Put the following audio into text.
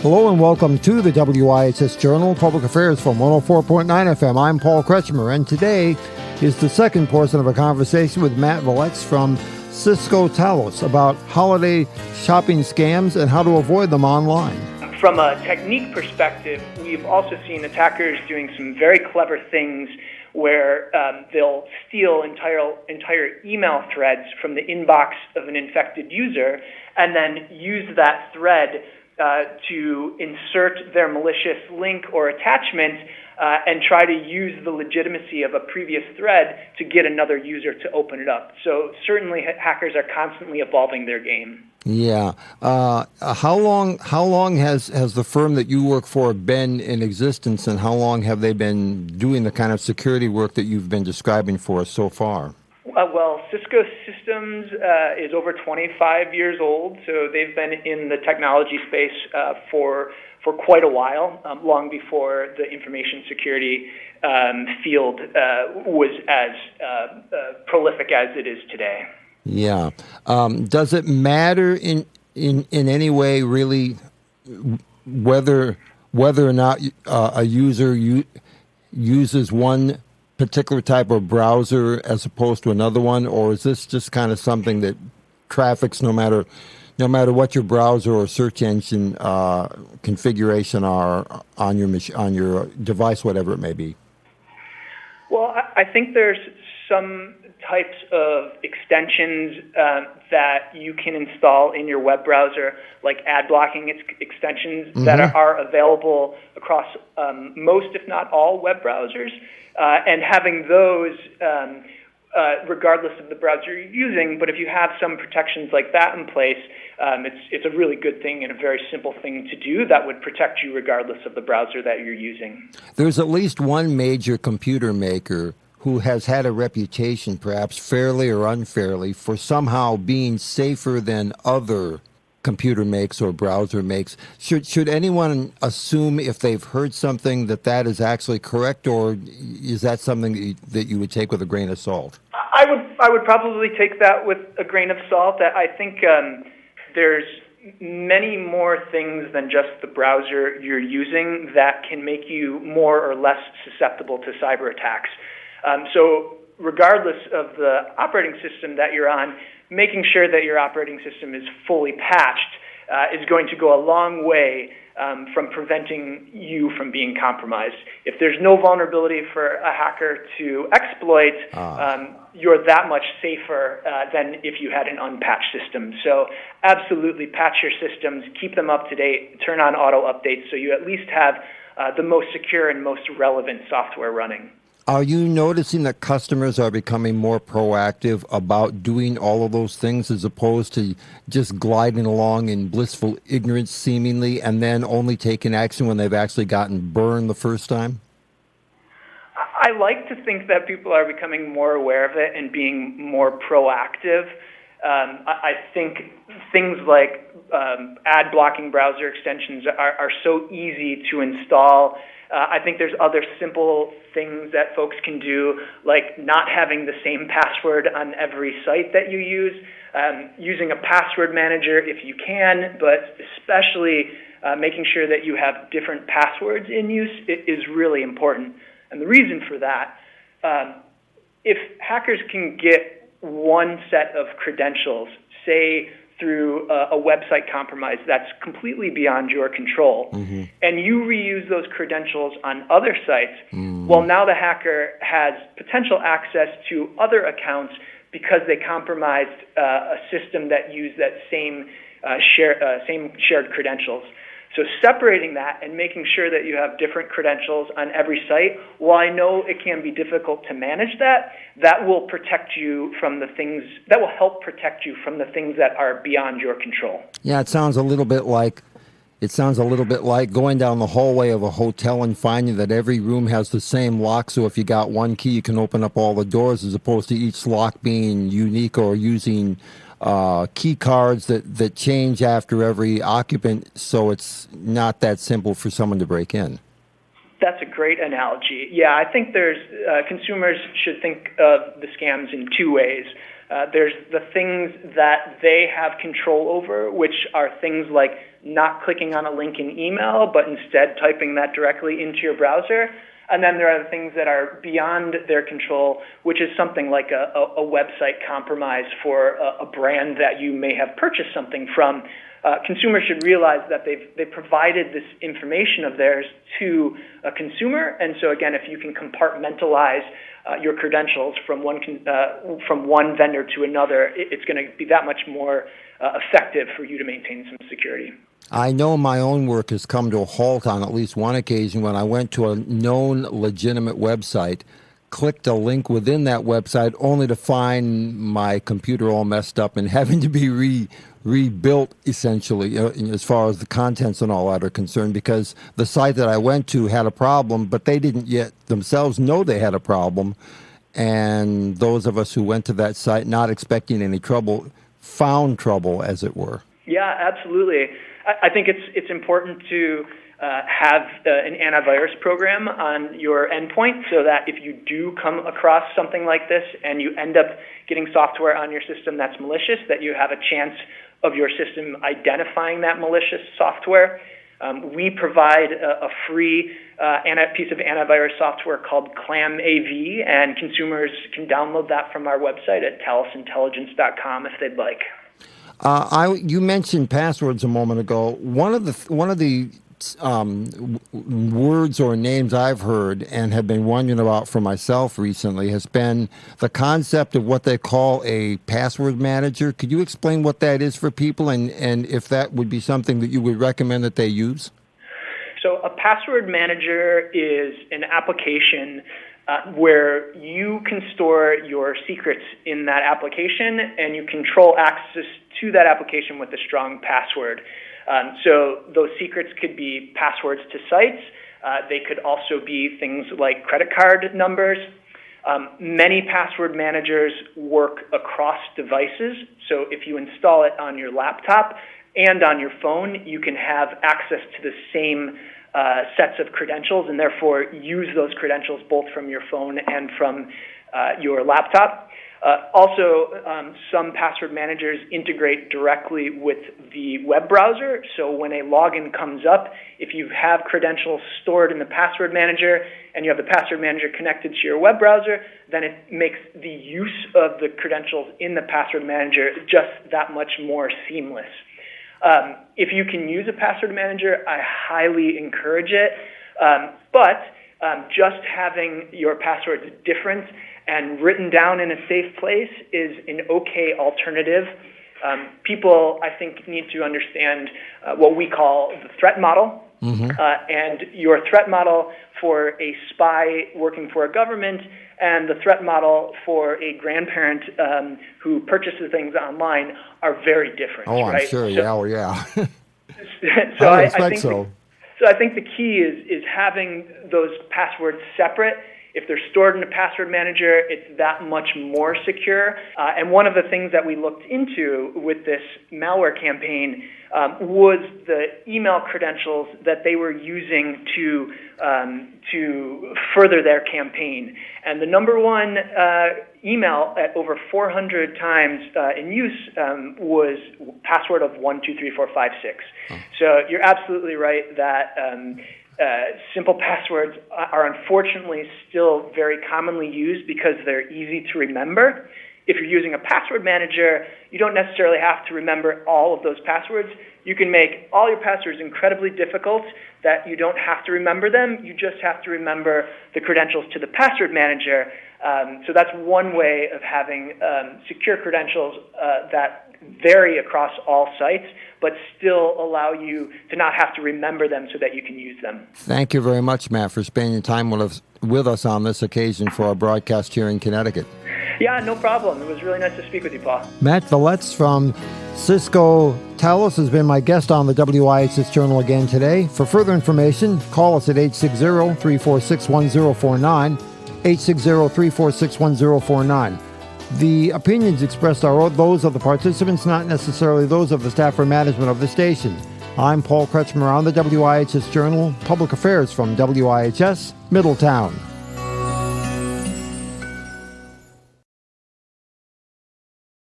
Hello and welcome to the WIHS Journal Public Affairs from 104.9 FM. I'm Paul Kretschmer, and today is the second portion of a conversation with Matt Vallites from Cisco Talos about holiday shopping scams and how to avoid them online. From a technique perspective, we've also seen attackers doing some very clever things where they'll steal entire email threads from the inbox of an infected user and then use that thread to insert their malicious link or attachment and try to use the legitimacy of a previous thread to get another user to open it up. So certainly hackers are constantly evolving their game. Yeah. How long has the firm that you work for been in existence, and how long have they been doing the kind of security work that you've been describing for us so far? Well, Cisco Systems is over 25 years old, so they've been in the technology space for quite a while, long before the information security field was as prolific as it is today. Yeah. Does it matter in any way, really, whether or not a user uses one particular type of browser as opposed to another one, or is this just kind of something that traffics no matter what your browser or search engine configuration are on your device, whatever it may be? Well, I think there's some types of extensions that you can install in your web browser, like ad blocking extensions that are available across most, if not all, web browsers. And having those, regardless of the browser you're using, but if you have some protections like that in place, it's a really good thing and a very simple thing to do that would protect you regardless of the browser that you're using. There's at least one major computer maker who has had a reputation, perhaps fairly or unfairly, for somehow being safer than other computer makes or browser makes. Should anyone assume if they've heard something that is actually correct, or is that something that you would take with a grain of salt? I would probably take that with a grain of salt. I think there's many more things than just the browser you're using that can make you more or less susceptible to cyber attacks. So regardless of the operating system that you're on, making sure that your operating system is fully patched is going to go a long way from preventing you from being compromised. If there's no vulnerability for a hacker to exploit, you're that much safer than if you had an unpatched system. So absolutely patch your systems, keep them up to date, turn on auto updates so you at least have the most secure and most relevant software running. Are you noticing that customers are becoming more proactive about doing all of those things as opposed to just gliding along in blissful ignorance seemingly and then only taking action when they've actually gotten burned the first time? I like to think that people are becoming more aware of it and being more proactive. I think things like ad blocking browser extensions are so easy to install. I think there's other simple things that folks can do, like not having the same password on every site that you use, using a password manager if you can, but especially making sure that you have different passwords in use is really important. And the reason for that, if hackers can get one set of credentials, say through a website compromise that's completely beyond your control, and you reuse those credentials on other sites, well, now the hacker has potential access to other accounts because they compromised a system that used that same shared credentials. So separating that and making sure that you have different credentials on every site, while I know it can be difficult to manage that will protect you from the things, that will help protect you from the things that are beyond your control. Yeah, it sounds a little bit like going down the hallway of a hotel and finding that every room has the same lock, so if you got one key, you can open up all the doors, as opposed to each lock being unique or using key cards that change after every occupant, so it's not that simple for someone to break in. That's a great analogy. Yeah, I think there's consumers should think of the scams in two ways. There's the things that they have control over, which are things like not clicking on a link in email, but instead typing that directly into your browser. And then there are the things that are beyond their control, which is something like a website compromise for a brand that you may have purchased something from. Consumers should realize that they've provided this information of theirs to a consumer. And so, again, if you can compartmentalize your credentials from one vendor to another, it's going to be that much more effective for you to maintain some security. I know my own work has come to a halt on at least one occasion when I went to a known legitimate website, clicked a link within that website only to find my computer all messed up and having to be rebuilt, essentially, as far as the contents and all that are concerned, because the site that I went to had a problem, but they didn't yet themselves know they had a problem. And those of us who went to that site not expecting any trouble found trouble, as it were. Yeah, absolutely. I think it's important to have an antivirus program on your endpoint so that if you do come across something like this and you end up getting software on your system that's malicious, that you have a chance of your system identifying that malicious software. We provide a free piece of antivirus software called ClamAV, and consumers can download that from our website at talisintelligence.com if they'd like. You mentioned passwords a moment ago. One of the words or names I've heard and have been wondering about for myself recently has been the concept of what they call a password manager. Could you explain what that is for people and if that would be something that you would recommend that they use? So a password manager is an application where you can store your secrets in that application and you control access to that application with a strong password. So those secrets could be passwords to sites. They could also be things like credit card numbers. Many password managers work across devices. So if you install it on your laptop and on your phone, you can have access to the same sets of credentials and therefore use those credentials both from your phone and from your laptop. Also, some password managers integrate directly with the web browser. So when a login comes up, if you have credentials stored in the password manager and you have the password manager connected to your web browser, then it makes the use of the credentials in the password manager just that much more seamless. If you can use a password manager, I highly encourage it. But just having your passwords different and written down in a safe place is an okay alternative. People, I think, need to understand what we call the threat model. Mm-hmm. And your threat model for a spy working for a government and the threat model for a grandparent who purchases things online are very different. Oh, I'm right? sure. So, yeah. So I think so. So I think the key is having those passwords separate. If they're stored in a password manager, it's that much more secure. And one of the things that we looked into with this malware campaign was the email credentials that they were using to further their campaign. And the number one email at over 400 times in use was password of 123456. Oh. So you're absolutely right that simple passwords are unfortunately still very commonly used because they're easy to remember. If you're using a password manager, you don't necessarily have to remember all of those passwords. You can make all your passwords incredibly difficult that you don't have to remember them. You just have to remember the credentials to the password manager. So that's one way of having secure credentials that vary across all sites, but still allow you to not have to remember them so that you can use them. Thank you very much, Matt, for spending time with us on this occasion for our broadcast here in Connecticut. Yeah, no problem. It was really nice to speak with you, Paul. Matt Vallites from Cisco Talos has been my guest on the WIHS Journal again today. For further information, call us at 860-346-1049, 860-346-1049. The opinions expressed are those of the participants, not necessarily those of the staff or management of the station. I'm Paul Kretschmer on the WIHS Journal, Public Affairs from WIHS, Middletown.